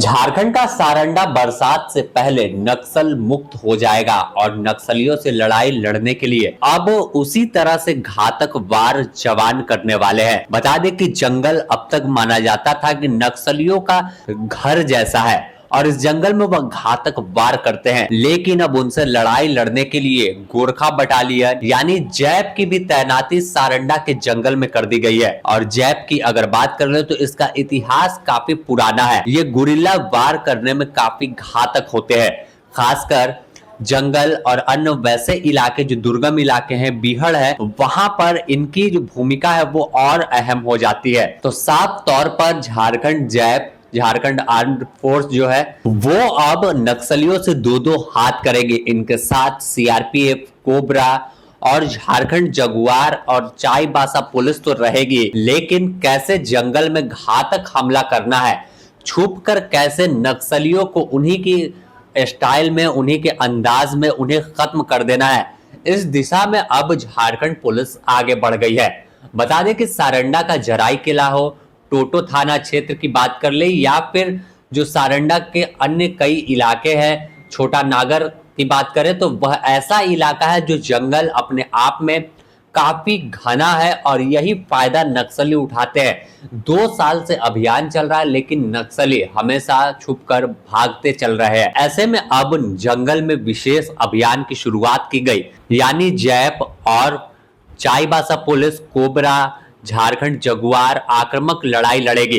झारखंड का सारंडा बरसात से पहले नक्सल मुक्त हो जाएगा और नक्सलियों से लड़ाई लड़ने के लिए अब उसी तरह से घातक वार जवान करने वाले हैं। बता दें कि जंगल अब तक माना जाता था कि नक्सलियों का घर जैसा है और इस जंगल में वह घातक वार करते हैं, लेकिन अब उनसे लड़ाई लड़ने के लिए गोरखा बटालियन यानी जैप की भी तैनाती सारंडा के जंगल में कर दी गई है। और जैप की अगर बात कर ले तो इसका इतिहास काफी पुराना है। ये गुरिल्ला वार करने में काफी घातक होते हैं, खासकर जंगल और अन्य वैसे इलाके जो दुर्गम इलाके हैं, बीहड़ है, वहां पर इनकी जो भूमिका है वो और अहम हो जाती है। तो साफ तौर पर Jharkhand JAP, Jharkhand armed force जो है वो अब नक्सलियों से दो दो हाथ करेगी। इनके साथ सीआरपीएफ, कोबरा और झारखंड जगुआर और चाईबासा पुलिस तो रहेगी, लेकिन कैसे जंगल में घातक हमला करना है, छुपकर कैसे नक्सलियों को उन्हीं की स्टाइल में, उन्हीं के अंदाज में उन्हें खत्म कर देना है, इस दिशा में अब झारखंड पुलिस आगे बढ़ गई है। बता दें कि सारंडा का जराई किला हो, टोटो थाना क्षेत्र की बात कर ले या फिर जो सारंडा के अन्य कई इलाके हैं, छोटा नागर की बात करें तो वह ऐसा इलाका है जो जंगल अपने आप में काफी घना है और यही फायदा नक्सली उठाते हैं। 2 साल से अभियान चल रहा है, लेकिन नक्सली हमेशा छुपकर भागते चल रहे हैं। ऐसे में अब जंगल में विशेष अभियान की शुरुआत की गई, यानी जैप और Chaibasa police, cobra, Jharkhand Jaguar आक्रामक लड़ाई लड़ेगी।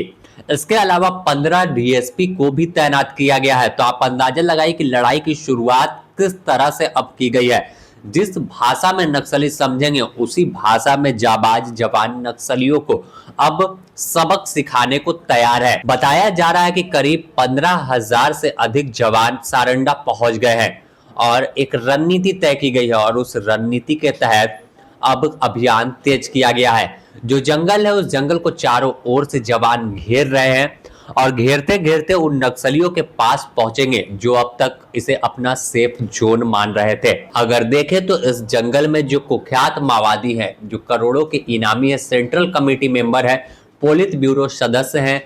इसके अलावा 15 डीएसपी को भी तैनात किया गया है। तो आप अंदाजा लगाइए कि लड़ाई की शुरुआत किस तरह से अब की गई है। जिस भाषा में नक्सली समझेंगे उसी भाषा में जाबाज जवान नक्सलियों को अब सबक सिखाने को तैयार है। बताया जा रहा है कि करीब 15,000 से अधिक जवान सारंडा पहुंच गए हैं और एक रणनीति तय की गई है और उस रणनीति के तहत अब अभियान तेज किया गया है। जो जंगल है उस जंगल को चारों ओर से जवान घेर रहे हैं और घेरते घेरते उन नक्सलियों के पास पहुंचेंगे जो अब तक इसे अपना सेफ जोन मान रहे थे। अगर देखें तो इस जंगल में जो कुख्यात माओवादी हैं, जो करोड़ों के इनामी है, सेंट्रल कमेटी मेंबर है, पोलित ब्यूरो सदस्य हैं,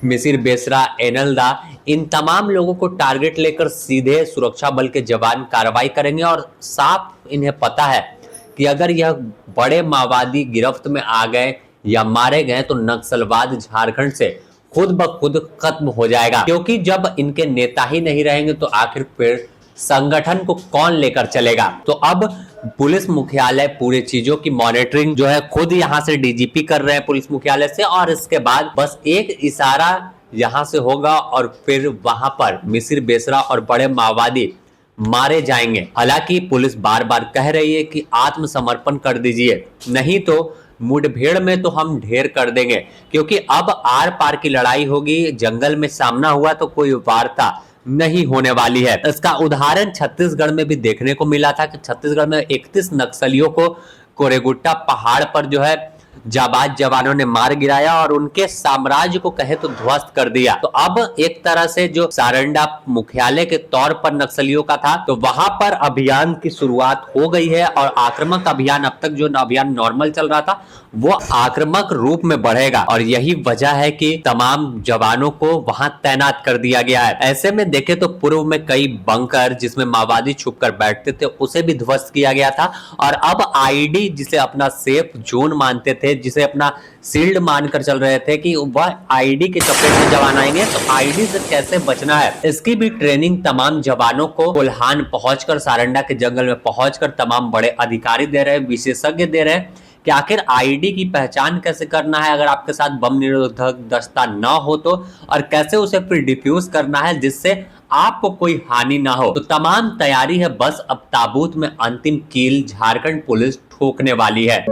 मिसिर बेसरा, एनलदा, इन तमाम लोगों को टारगेट लेकर सीधे सुरक्षा बल के जवान कार्रवाई करेंगे। और साफ इन्हें पता है कि अगर यह बड़े माओवादी गिरफ्त में आ गए या मारे गए तो नक्सलवाद झारखंड से खुद ब खुद खत्म हो जाएगा, क्योंकि जब इनके नेता ही नहीं रहेंगे तो आखिर फिर संगठन को कौन लेकर चलेगा। तो अब पुलिस मुख्यालय पूरी चीजों की मॉनिटरिंग जो है खुद यहां से डीजीपी कर रहे हैं पुलिस मुख्यालय से, और इसके बाद बस एक इशारा यहां से होगा और फिर वहां पर मिसिर बेसरा और बड़े माओवादी मारे जाएंगे। हालांकि पुलिस बार बार कह रही है कि आत्मसमर्पण कर दीजिए, नहीं तो मुठभेड़ में तो हम ढेर कर देंगे, क्योंकि अब आर पार की लड़ाई होगी। जंगल में सामना हुआ तो कोई वार्ता नहीं होने वाली है। इसका उदाहरण छत्तीसगढ़ में भी देखने को मिला था कि छत्तीसगढ़ में 31 नक्सलियों को कोरेगुट्टा पहाड़ पर जो है जाबाज जवानों ने मार गिराया और उनके साम्राज्य को कहे तो ध्वस्त कर दिया। तो अब एक तरह से जो सारंडा मुख्यालय के तौर पर नक्सलियों का था, तो वहां पर अभियान की शुरुआत हो गई है और आक्रामक अभियान, अब तक जो अभियान नॉर्मल चल रहा था वो आक्रामक रूप में बढ़ेगा और यही वजह है कि तमाम जवानों को वहां तैनात कर दिया गया है। ऐसे में देखे तो पूर्व में कई बंकर जिसमें माओवादी छुपकर बैठते थे उसे भी ध्वस्त किया गया था और अब आईडी जिसे अपना सेफ जोन मानते थे, जिसे अपना शील्ड मानकर चल रहे थे कि वह आईडी के चपेट में जवान आएंगे, तो आईडी से कैसे बचना है इसकी भी ट्रेनिंग तमाम जवानों को कोल्हान पहुंचकर, सारंडा के जंगल में पहुंचकर तमाम बड़े अधिकारी दे रहे हैं, विशेषज्ञ दे रहे हैं कि आखिर आईडी की पहचान कैसे करना है अगर आपके साथ बम निरोधक दस्ता ना हो तो, और कैसे उसे फिर डिफ्यूज करना है जिससे आपको कोई हानि ना हो। तो तमाम तैयारी है, बस अब ताबूत में अंतिम कील झारखंड पुलिस ठोकने वाली है।